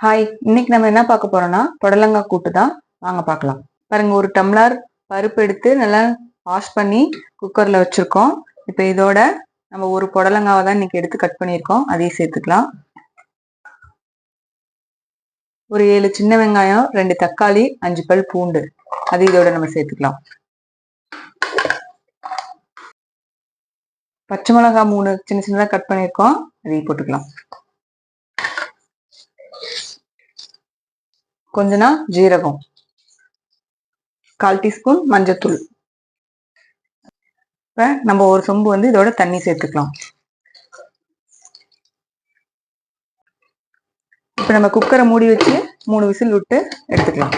Hi, இன்னைக்கு நம்ம என்ன பார்க்க போறோம்னா புடலங்காய் கூட்டு தான். வாங்க பார்க்கலாம். பாருங்க, ஒரு டம்ளர் பருப்பு எடுத்து நல்லா வாஷ் பண்ணி குக்கர்ல வச்சிருக்கோம். இப்போ இதோட நம்ம ஒரு புடலங்காவை தான் இன்னைக்கு எடுத்து கட் பண்ணியிருக்கோம், அதையும் சேர்த்துக்கலாம். ஒரு 7 சின்ன வெங்காயம், 2 தக்காளி, 5 பல் பூண்டு, அது இதோட நம்ம சேர்த்துக்கலாம். பச்சை மிளகாய் 3 சின்ன சின்னதாக கட் பண்ணியிருக்கோம், அதையும் போட்டுக்கலாம். கொஞ்சனா ஜீரகம், 1/4 டீஸ்பூன் மஞ்சத்தூள். இப்போ நம்ம ஒரு சொம்பு இதோட தண்ணி சேர்த்துக்கலாம். இப்போ நம்ம குக்கரை மூடி வச்சு 3 விசில் விட்டு எடுத்துக்கலாம்.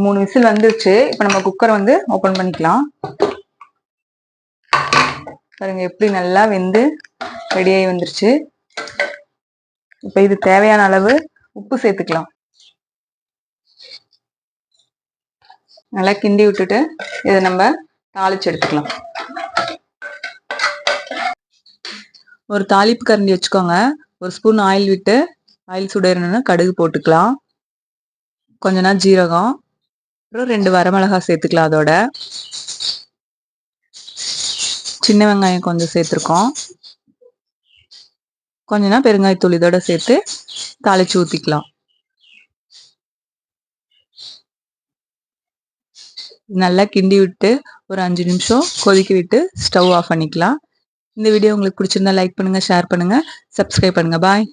மூணு விசில் வந்துருச்சு. இப்போ நம்ம குக்கரை ஓபன் பண்ணிக்கலாம். பாருங்க, எப்படி நல்லா வெந்து ரெடியாகி வந்துருச்சு. இப்போ இது தேவையான அளவு உப்பு சேர்த்துக்கலாம். நல்லா கிண்டி விட்டுட்டு இதை நம்ம தாளிச்சு எடுத்துக்கலாம். ஒரு தாளிப்பு கரண்டி வச்சுக்கோங்க. ஒரு ஸ்பூன் ஆயில் விட்டு ஆயில் சுடணும்னா கடுகு போட்டுக்கலாம். கொஞ்ச நேரம் ஜீரகம், அப்புறம் 2 வரமிளகாய் சேர்த்துக்கலாம். அதோட சின்ன வெங்காயம் கொஞ்சம் சேர்த்துருக்கோம். கொஞ்ச நேரம் பெருங்காயத்தூள் இதோட சேர்த்து தாளிச்சு ஊற்றிக்கலாம். நல்லா கிண்டி விட்டு ஒரு 5 நிமிஷம் கொதிக்க விட்டு ஸ்டவ் ஆஃப் பண்ணிக்கலாம். இந்த வீடியோ உங்களுக்கு பிடிச்சிருந்தா லைக் பண்ணுங்க, ஷேர் பண்ணுங்க, சப்ஸ்கிரைப் பண்ணுங்க. பாய்.